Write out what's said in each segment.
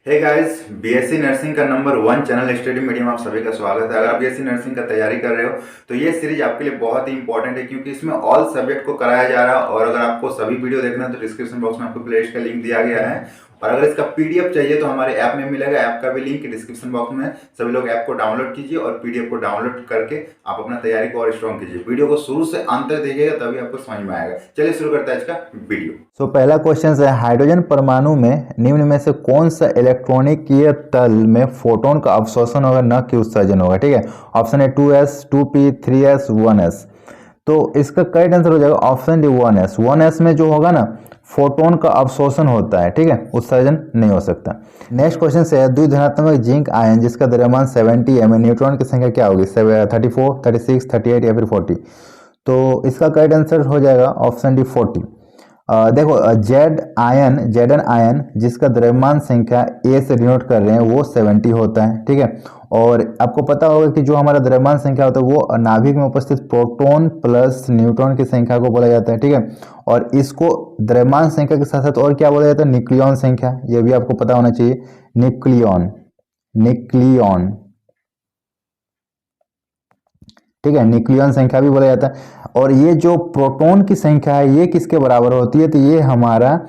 Hey guys, BSc nursing का number 1 channel study medium आप सभी का स्वागत है। अगर आप बीएससी नर्सिंग का तैयारी कर रहे हो तो ये सीरीज आपके लिए बहुत ही इंपॉर्टेंट है, क्योंकि इसमें ऑल सब्जेक्ट को कराया जा रहा है। और अगर आपको सभी वीडियो देखना है तो डिस्क्रिप्शन बॉक्स में आपको प्लेलिस्ट का लिंक दिया गया है। और अगर इसका पीडीएफ चाहिए तो हमारे ऐप में मिलेगा। ऐप का भी लिंक डिस्क्रिप्शन बॉक्स में है। सभी लोग ऐप को डाउनलोड कीजिए और पीडीएफ को डाउनलोड करके आप अपना तैयारी को और स्ट्रॉन्ग कीजिए। वीडियो को शुरू से अंत तक देखिएगा, तभी आपको समझ में आएगा। चलिए शुरू करते हैं आज का वीडियो। पहला क्वेश्चन है, हाइड्रोजन परमाणु में निम्न में से कौन सा इलेक्ट्रॉनिकीय तल में फोटोन का अवशोषण होगा, न कि उत्सर्जन होगा। ठीक है, ऑप्शन है 2s, 2p, 3s, 1s। तो इसका करेक्ट आंसर हो जाएगा ऑप्शन डी 1s। 1s में जो होगा ना, फोटोन का अवशोषण होता है। ठीक है, उत्सर्जन नहीं हो सकता। नेक्स्ट क्वेश्चन से है, द्विधनात्मक जिंक आयन जिसका द्रव्यमान 70 है में न्यूट्रॉन की संख्या क्या होगी, 34, 36, 38 या फिर 40। तो इसका करेक्ट आंसर हो जाएगा ऑप्शन डी 40। देखो, जेडन आयन जिसका द्रव्यमान संख्या ए से डिनोट कर रहे हैं वो 70 होता है। ठीक है, और आपको पता होगा कि जो हमारा द्रव्यमान संख्या होता है वो नाभिक में उपस्थित प्रोटॉन प्लस न्यूट्रॉन की संख्या को बोला जाता है। ठीक है, और इसको द्रव्यमान संख्या के साथ साथ और क्या बोला जाता है, न्यूक्लियन संख्या। ये भी आपको पता होना चाहिए, न्यूक्लियन। ठीक है, न्यूक्लियन संख्या भी बोला जाता है। और ये जो प्रोटॉन की संख्या है ये किसके बराबर होती है, तो ये हमारा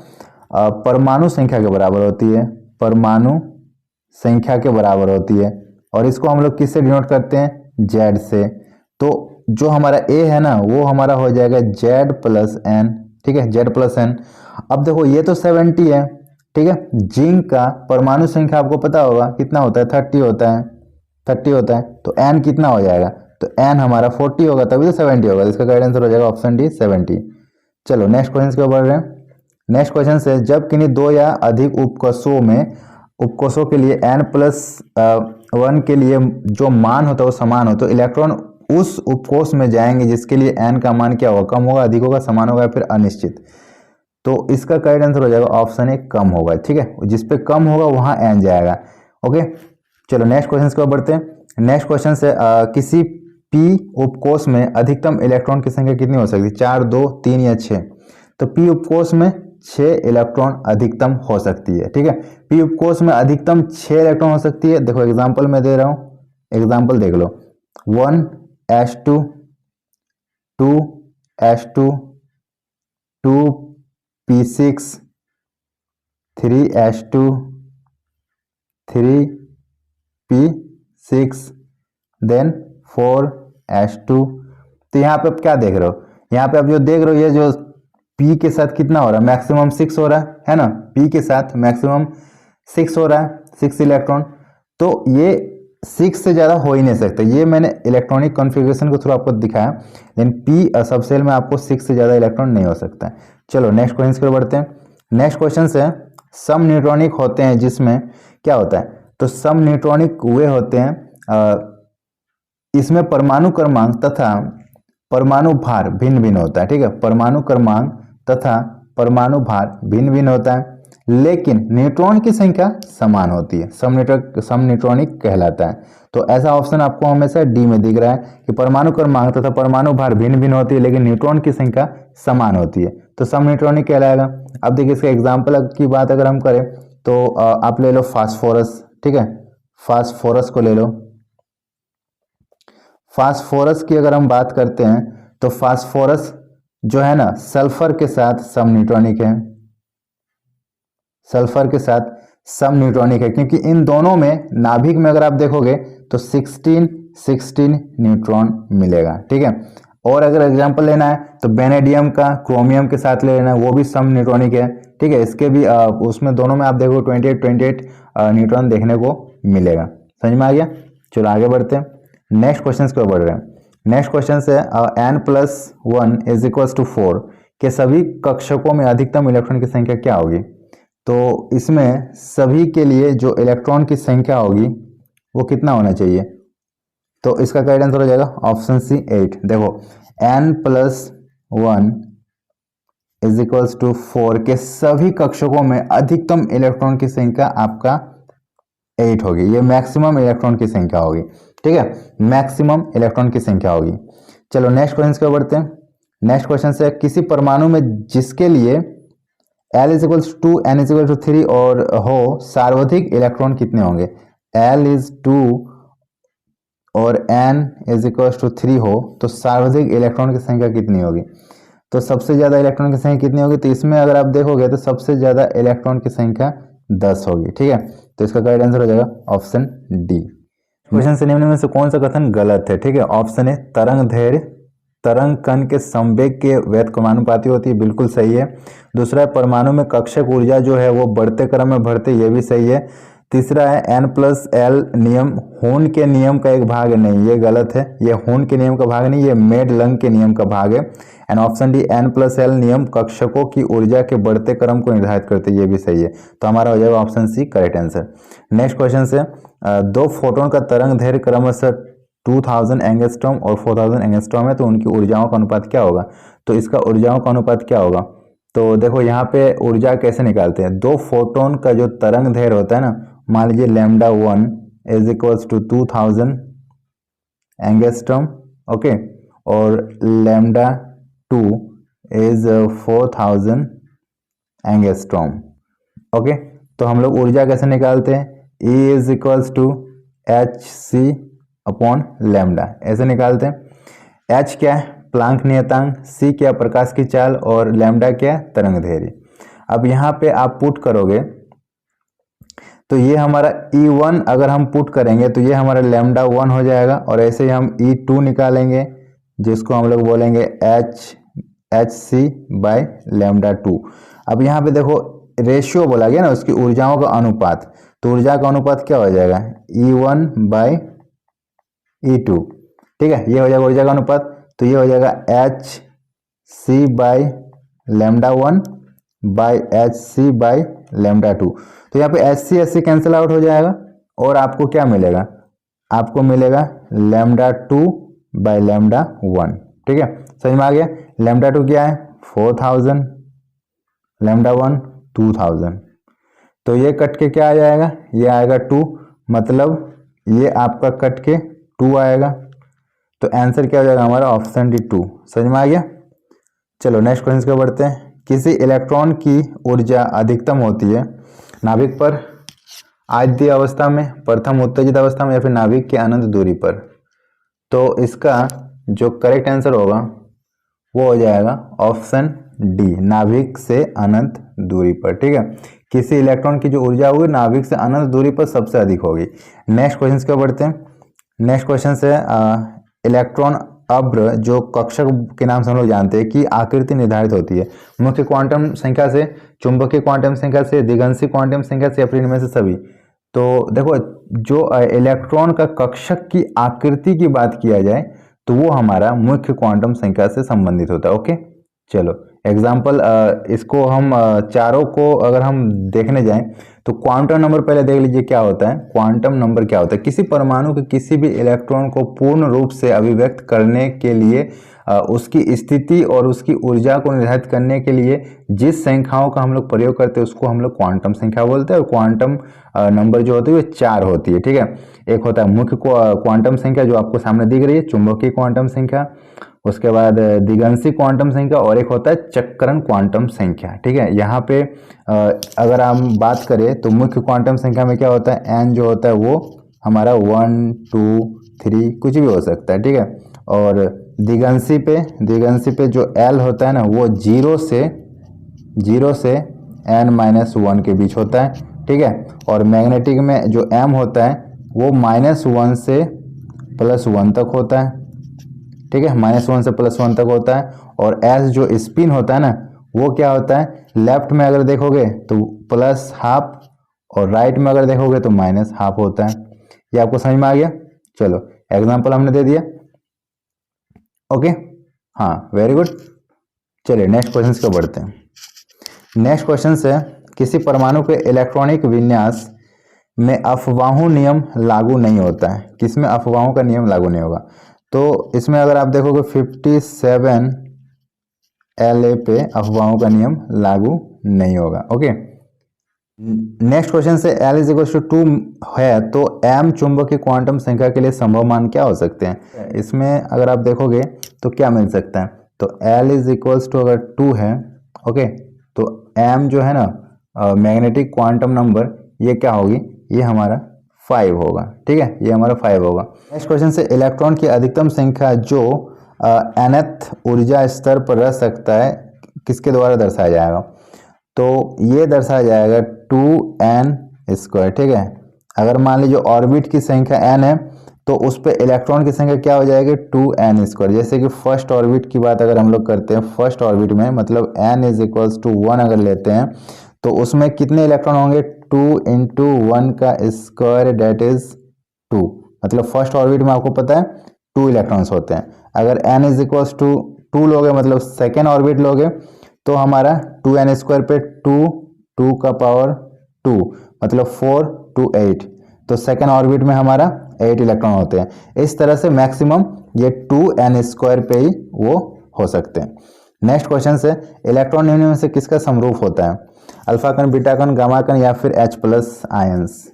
परमाणु संख्या के बराबर होती है। परमाणु संख्या के बराबर होती है। और इसको हम लोग किससे डिनोट करते हैं, जेड से। तो जो हमारा ए है ना, वो हमारा हो जाएगा जेड प्लस एन। ठीक है, जेड प्लस एन। अब देखो, ये तो 70 है। ठीक है, जिंक का परमाणु संख्या आपको पता होगा कितना होता है, 30 होता है। 30 होता है, तो एन कितना हो जाएगा, तो एन हमारा 40 होगा, तभी तो 70 होगा। इसका करेक्ट आंसर हो जाएगा ऑप्शन डी 70। चलो नेक्स्ट क्वेश्चन के बढ़ रहे हैं। नेक्स्ट क्वेश्चन से, जब किन्हीं दो या अधिक उपकोषों के लिए n+1 के लिए जो मान होता है वो समान हो, तो इलेक्ट्रॉन उस उपकोष में जाएंगे जिसके लिए n का मान क्या होगा, कम होगा, अधिक होगा, समान होगा या फिर अनिश्चित। तो इसका करेक्ट आंसर हो जाएगा ऑप्शन ए, कम होगा। ठीक है, जिसपे कम होगा वहां n जाएगा। ओके, चलो नेक्स्ट क्वेश्चन की ओर बढ़ते हैं। नेक्स्ट क्वेश्चन से, किसी p उपकोष में अधिकतम इलेक्ट्रॉन की संख्या कितनी हो सकती है, 4, 2, 3 या 6। तो p उपकोष में 6 इलेक्ट्रॉन अधिकतम हो सकती है। ठीक है, p उपकोष में अधिकतम 6 इलेक्ट्रॉन हो सकती है। देखो एग्जांपल मैं दे रहा हूं, एग्जांपल देख लो। 1s2, 2s2, 2p6, 3s2, 3p6, then 4s2। तो यहाँ पे आप क्या देख रहे हो, यहाँ पे आप जो देख रहे हो, ये जो p के साथ कितना हो रहा है, मैक्सिमम 6 हो रहा है ना। p के साथ मैक्सिमम 6 हो रहा है, 6 इलेक्ट्रॉन। तो ये 6 से ज़्यादा हो ही नहीं सकता। ये मैंने इलेक्ट्रॉनिक कॉन्फ़िगरेशन को थ्रू आपको दिखाया, लेकिन p सबसेल में आपको 6 से ज़्यादा इलेक्ट्रॉन नहीं हो सकता है। चलो नेक्स्ट क्वेश्चन की ओर बढ़ते हैं। नेक्स्ट क्वेश्चन से, सम न्यूट्रॉनिक होते हैं जिसमें क्या होता है, तो सम न्यूट्रॉनिक वे होते हैं इसमें परमाणु क्रमांक तथा परमाणु भार भिन्न भिन्न होता है। ठीक है, परमाणु क्रमांक तथा परमाणु भार भिन्न भिन्न होता है, लेकिन न्यूट्रॉन की संख्या समान होती है। सम न्यूट्रॉनिक कहलाता है। तो ऐसा ऑप्शन आपको हमेशा डी में दिख रहा है कि परमाणु क्रमांक तथा परमाणु भार भिन्न भिन्न होती है, लेकिन न्यूट्रॉन की संख्या समान होती है, तो सम न्यूट्रॉनिक कहलाएगा। अब देखिए, इसका एग्जाम्पल की बात अगर हम करें तो आप ले लो फास्फोरस। ठीक है, फास्फोरस को ले लो। फास्फोरस की अगर हम बात करते हैं तो फास्फोरस जो है ना, सल्फर के साथ सम न्यूट्रॉनिक है। सल्फर के साथ सम न्यूट्रॉनिक है, क्योंकि इन दोनों में नाभिक में अगर आप देखोगे तो 16 न्यूट्रॉन मिलेगा। ठीक है, और अगर एग्जांपल लेना है तो बेनेडियम का क्रोमियम के साथ ले लेना है, वो भी सम न्यूट्रॉनिक है। ठीक है, इसके भी उसमें दोनों में आप देखो 28 न्यूट्रॉन देखने को मिलेगा। समझ में आ गया। चलो आगे बढ़ते हैं, नेक्स्ट क्वेश्चन की ओर बढ़ रहे हैं। नेक्स्ट क्वेश्चन से, n+1 = 4 के सभी कक्षकों में अधिकतम इलेक्ट्रॉन की संख्या क्या होगी। तो इसमें सभी के लिए जो इलेक्ट्रॉन की संख्या होगी वो कितना होना चाहिए, तो इसका करेक्ट आंसर हो जाएगा ऑप्शन सी 8। देखो, n+1 = 4 के सभी कक्षकों में अधिकतम इलेक्ट्रॉन की संख्या आपका 8 होगी। ये मैक्सिमम इलेक्ट्रॉन की संख्या होगी। ठीक है, मैक्सिमम इलेक्ट्रॉन की संख्या होगी। चलो नेक्स्ट क्वेश्चन की ओर बढ़ते हैं। नेक्स्ट क्वेश्चन से, किसी परमाणु में जिसके लिए L is equals to N is equal to 3 और हो सार्वधिक इलेक्ट्रॉन कितने होंगे, L इज 2 और N इज इक्वल टू 3 हो तो सार्वधिक इलेक्ट्रॉन की संख्या कितनी होगी। तो सबसे ज़्यादा इलेक्ट्रॉन की संख्या कितनी होगी, तो इसमें अगर आप देखोगे तो सबसे ज़्यादा इलेक्ट्रॉन की संख्या 10 होगी। ठीक है, तो इसका करेक्ट आंसर हो जाएगा ऑप्शन डी। क्वेश्चन से निम्न में से कौन सा कथन गलत है। ठीक है, ऑप्शन ए तरंग दैर्घ्य तरंग कण के संवेग के व्युत्क्रमानुपाती होती है, बिल्कुल सही है। दूसरा है परमाणु में कक्षक ऊर्जा जो है वो बढ़ते क्रम में बढ़ते, ये भी सही है। तीसरा है N+L नियम हून के नियम का एक भाग नहीं, ये गलत है, ये हून के नियम का भाग नहीं, ये मेड लंग के नियम का भाग है। एंड ऑप्शन डी N+L नियम कक्षकों की ऊर्जा के बढ़ते क्रम को निर्धारित करते, ये भी सही है। तो हमारा हो जाएगा option C correct answer. Next question से दो फोटोन का तरंग दैर्घ्य क्रमशः 2000 एंगस्ट्रॉम और 4000 एंगस्ट्रॉम है, तो उनकी ऊर्जाओं का अनुपात क्या होगा। तो इसका ऊर्जाओं का अनुपात क्या होगा, तो देखो यहाँ पे ऊर्जा कैसे निकालते हैं। दो फोटोन का जो तरंग दैर्घ्य होता है ना, मान लीजिए λ1 is equals to 2000 angstrom, okay, और λ2 इज 4000 एंगस्ट्रॉम, ओके। तो हम लोग ऊर्जा कैसे निकालते हैं, E is equals to hc upon lambda, ऐसे निकालते हैं। h क्या है प्लांक नियतांक, c क्या प्रकाश की चाल और लैम्डा क्या तरंग दैर्घ्य। अब यहाँ पे आप पुट करोगे तो ये हमारा E1 अगर हम पुट करेंगे तो ये हमारा λ1 हो जाएगा, और ऐसे ही हम E2 निकालेंगे जिसको हम लोग बोलेंगे hc बाय λ2। अब यहाँ पे देखो रेशियो बोला गया ना उसकी ऊर्जाओं का अनुपात, तो ऊर्जा का अनुपात क्या हो जाएगा E1 बाय E2। ठीक है, ये हो जाएगा ऊर्जा का अनुपात, तो ये हो जाएगा hc by λ1 by hc by λ2। तो यहाँ पे hc कैंसिल आउट हो जाएगा और आपको क्या मिलेगा, आपको मिलेगा λ2 बाय λ1। ठीक है, समझ में आ गया। λ2 क्या है 4000, λ1 2000, तो ये कट के क्या आ जाएगा, ये आएगा 2, मतलब ये आपका कट के 2 आएगा। तो आंसर क्या हो जाएगा हमारा ऑप्शन डी 2। समझ में आ गया। चलो नेक्स्ट क्वेश्चन पे बढ़ते हैं। किसी इलेक्ट्रॉन की ऊर्जा अधिकतम होती है नाभिक पर आद्य अवस्था में, प्रथम उत्तेजित अवस्था में, या फिर नाभिक के अनंत दूरी पर। तो इसका जो करेक्ट आंसर होगा वो हो जाएगा ऑप्शन डी, नाभिक से अनंत दूरी पर। ठीक है, किसी इलेक्ट्रॉन की जो ऊर्जा होगी नाभिक से अनंत दूरी पर सबसे अधिक होगी। नेक्स्ट क्वेश्चन पे बढ़ते हैं। नेक्स्ट क्वेश्चन से इलेक्ट्रॉन अभ्र जो कक्षक के नाम से हम लोग जानते हैं कि आकृति निर्धारित होती है मुख्य क्वांटम संख्या से, चुंबकीय क्वांटम संख्या से, दिगंशी क्वांटम संख्या से, या फिर इनमें से सभी। तो देखो जो इलेक्ट्रॉन का कक्षक की आकृति की बात किया जाए तो वो हमारा मुख्य क्वांटम संख्या से संबंधित होता है। ओके, चलो एग्जाम्पल इसको हम चारों को अगर हम देखने जाएं तो क्वांटम नंबर पहले देख लीजिए क्या होता है। क्वांटम नंबर क्या होता है, किसी परमाणु के किसी भी इलेक्ट्रॉन को पूर्ण रूप से अभिव्यक्त करने के लिए उसकी स्थिति और उसकी ऊर्जा को निर्धारित करने के लिए जिस संख्याओं का हम लोग प्रयोग करते हैं उसको हम लोग क्वांटम संख्या बोलते हैं। और क्वांटम नंबर जो होती है वो 4 होती है। ठीक है, एक होता है मुख्य क्वांटम संख्या जो आपको सामने दिख रही है, चुंबकीय क्वांटम संख्या, उसके बाद दिगंशी क्वांटम संख्या, और एक होता है चक्रण क्वांटम संख्या। ठीक है, यहाँ पे अगर हम बात करें तो मुख्य क्वांटम संख्या में क्या होता है, एन जो होता है वो हमारा 1 2 3 कुछ भी हो सकता है। ठीक है, और दिगंशी पे जो एल होता है ना वो 0 से n-1 के बीच होता है। ठीक है, और मैग्नेटिक में जो m होता है वो -1 से +1 तक होता है। ठीक है, -1 से +1 तक होता है। और एस जो स्पिन होता है ना वो क्या होता है, लेफ्ट में अगर देखोगे तो +½ और राइट में अगर देखोगे तो -½ होता है। ये आपको समझ में आ गया। चलो एग्जांपल हमने दे दिया। ओके, हाँ वेरी गुड। चलिए नेक्स्ट क्वेश्चन को बढ़ते हैं। नेक्स्ट क्वेश्चन से किसी परमाणु के इलेक्ट्रॉनिक विन्यास में अफवाहों नियम लागू नहीं होता है। किसमें अफवाहों का नियम लागू नहीं होगा, तो इसमें अगर आप देखोगे 57 LA पे अफवाहों का नियम लागू नहीं होगा। ओके, नेक्स्ट क्वेश्चन से L = 2 है तो m चुंबकीय क्वांटम संख्या के लिए संभव मान क्या हो सकते हैं। इसमें अगर आप देखोगे तो क्या मिल सकता है, तो L = अगर 2 है, ओके, तो m जो है ना मैग्नेटिक क्वांटम नंबर, ये क्या होगी, ये हमारा 5 होगा। ठीक है, ये हमारा 5 होगा। नेक्स्ट क्वेश्चन से इलेक्ट्रॉन की अधिकतम संख्या जो nth ऊर्जा स्तर पर रह सकता है किसके द्वारा दर्शाया जाएगा, तो ये दर्शाया जाएगा 2n²। ठीक है, अगर मान लीजिए ऑर्बिट की संख्या n है तो उस पे इलेक्ट्रॉन की संख्या क्या हो जाएगी, 2n²। जैसे कि फर्स्ट ऑर्बिट की बात अगर हम लोग करते हैं, फर्स्ट ऑर्बिट में मतलब n = 1 अगर लेते हैं तो उसमें कितने इलेक्ट्रॉन होंगे, 2 × 1 का स्क्वायर डेट इज 2। मतलब फर्स्ट ऑर्बिट में आपको पता है 2 इलेक्ट्रॉन्स होते हैं। अगर n = 2 लोगे मतलब सेकेंड ऑर्बिट लोगे तो हमारा 2n² पे 2 का पावर 2 मतलब 4 to 8, तो सेकेंड ऑर्बिट में हमारा 8 इलेक्ट्रॉन होते हैं। इस तरह से मैक्सिमम ये 2n² पे ही वो हो सकते हैं। नेक्स्ट क्वेश्चन से इलेक्ट्रॉन निम्न में से किसका समरूप होता है, अल्फा कण, बीटा कण, गामा कण या फिर H+ आयंस।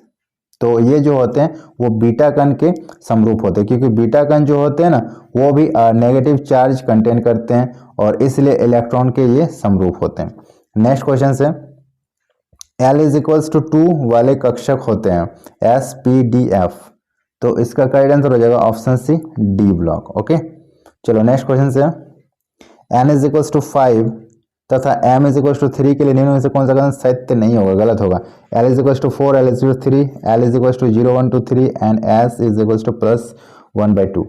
तो ये जो होते हैं वो बीटा कण के समरूप होते हैं, क्योंकि बीटा कण जो होते हैं ना वो भी नेगेटिव चार्ज कंटेन करते हैं और इसलिए इलेक्ट्रॉन के ये समरूप होते हैं। नेक्स्ट क्वेश्चन से L = 2 वाले कक्षक होते हैं SPDF, तो इसका करेक्ट आंसर हो जाएगा option C, D block. Okay, चलो नेक्स्ट क्वेश्चन से n = 5 तथा m = 3 के लिए निम्न में से कौन सा कथन सत्य नहीं होगा, गलत होगा। L = 4, L = 3, L = 0, 1, 2, 3 and S = +1/2।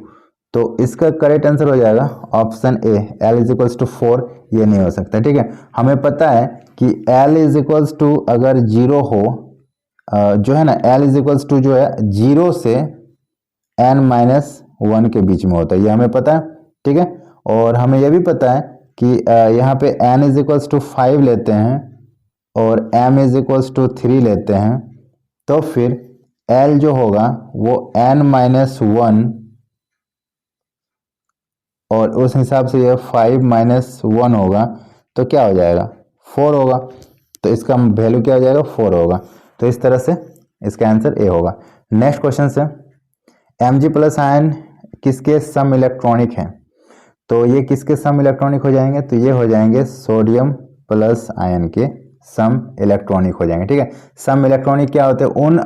तो इसका करेक्ट आंसर हो जाएगा ऑप्शन ए, L = 4, ये नहीं हो सकता। ठीक है, हमें पता है कि L = अगर 0 हो, जो है ना L = जो है 0 से n-1 के बीच में होता है, ये हमें पता है। ठीक है, और हमें यह भी पता है कि यहाँ पे n = 5 लेते हैं और m = 3 लेते हैं, तो फिर L जो होगा वो n-1 और उस हिसाब से ये 5-1 होगा तो क्या हो जाएगा, 4 होगा। तो इसका वैल्यू क्या हो जाएगा, 4 होगा। तो इस तरह से इसका आंसर ए होगा। नेक्स्ट क्वेश्चन से Mg+ आयन किसके सम इलेक्ट्रॉनिक हैं, तो ये किसके सम इलेक्ट्रॉनिक हो जाएंगे, तो ये हो जाएंगे सोडियम प्लस आयन के सम इलेक्ट्रॉनिक हो जाएंगे। ठीक है, सम इलेक्ट्रॉनिक क्या होते हैं, उन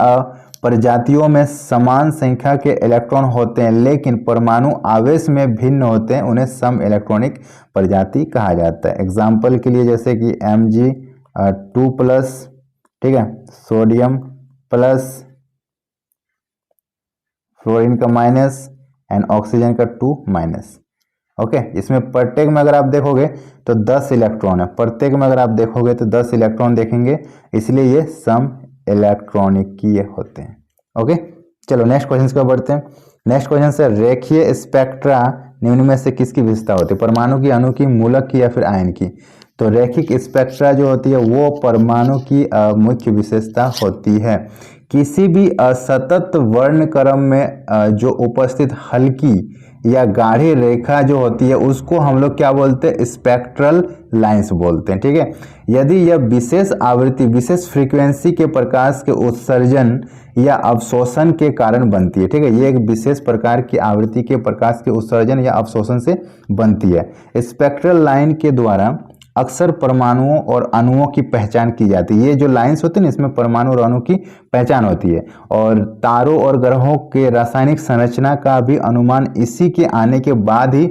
प्रजातियों में समान संख्या के इलेक्ट्रॉन होते हैं लेकिन परमाणु आवेश में भिन्न होते हैं, उन्हें सम इलेक्ट्रॉनिक प्रजाति कहा जाता है। एग्जाम्पल के लिए जैसे कि Mg2+, ठीक है, सोडियम प्लस, फ्लोरीन का माइनस एंड ऑक्सीजन का 2-। ओके, इसमें प्रत्येक में अगर आप देखोगे तो 10 इलेक्ट्रॉन है, प्रत्येक में अगर आप देखोगे तो 10 इलेक्ट्रॉन देखेंगे, इसलिए ये सम इलेक्ट्रॉनिक की ये होते हैं। ओके, चलो नेक्स्ट क्वेश्चन को बढ़ते हैं। नेक्स्ट क्वेश्चन से रेखीय स्पेक्ट्रा निम्न में से किसकी विशेषता होती है, परमाणु की, अणु की, मूलक की या फिर आयन की। तो रैखिक स्पेक्ट्रा जो होती है वो परमाणु की मुख्य विशेषता होती है। किसी भी असतत वर्ण क्रम में जो उपस्थित हल्की या गाढ़ी रेखा जो होती है उसको हम लोग क्या बोलते हैं, स्पेक्ट्रल लाइंस बोलते हैं। ठीक है, यदि यह विशेष आवृत्ति, विशेष फ्रीक्वेंसी के प्रकाश के उत्सर्जन या अवशोषण के कारण बनती है। ठीक है, ये एक विशेष प्रकार की आवृत्ति के प्रकाश के उत्सर्जन या अवशोषण से बनती है। स्पेक्ट्रल लाइन के द्वारा अक्सर परमाणुओं और अणुओं की पहचान की जाती है। ये जो लाइंस होती है ना, इसमें परमाणु और अणु की पहचान होती है और तारों और ग्रहों के रासायनिक संरचना का भी अनुमान इसी के आने के बाद ही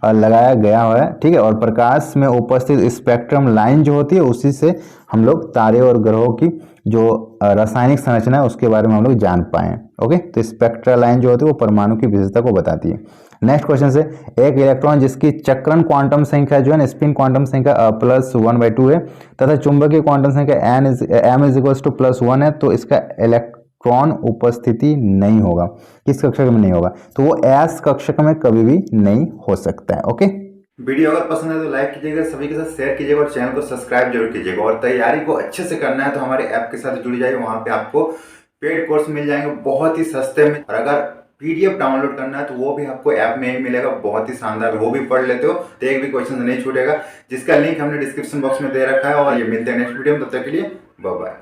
लगाया गया है। ठीक है, और प्रकाश में उपस्थित स्पेक्ट्रम लाइन जो होती है उसी से हम लोग तारे और ग्रहों की जो रासायनिक संरचना है उसके बारे में हम लोग जान पाए। ओके, तो स्पेक्ट्रल लाइन जो होती है वो परमाणु की विशेषता को बताती है। नेक्स्ट क्वेश्चन से एक इलेक्ट्रॉन जिसकी चक्रण क्वांटम संख्या जो है ना, स्पिन क्वांटम संख्या +1/2 है तथा चुंबकीय क्वांटम संख्या m = +1 है, तो इसका इलेक्ट्रॉन उपस्थिति नहीं होगा। किस कक्षक में नहीं होगा, तो वो एस कक्षक में कभी भी नहीं हो सकता है। ओके, वीडियो अगर पसंद है तो लाइक कीजिएगा, सभी के साथ शेयर कीजिएगा और चैनल को सब्सक्राइब जरूर कीजिएगा। और तैयारी को अच्छे से करना है तो हमारे ऐप के साथ जुड़ जाइए, वहां पे आपको पेड कोर्स मिल जाएंगे बहुत ही सस्ते में। और अगर PDF डाउनलोड करना है तो वो भी आपको ऐप में ही मिलेगा, बहुत ही शानदार, वो भी पढ़ लेते हो तो एक भी क्वेश्चन नहीं छूटेगा, जिसका लिंक हमने डिस्क्रिप्शन बॉक्स में दे रखा है। और ये मिलते हैं नेक्स्ट वीडियो में, तब तक के लिए बाय बाय।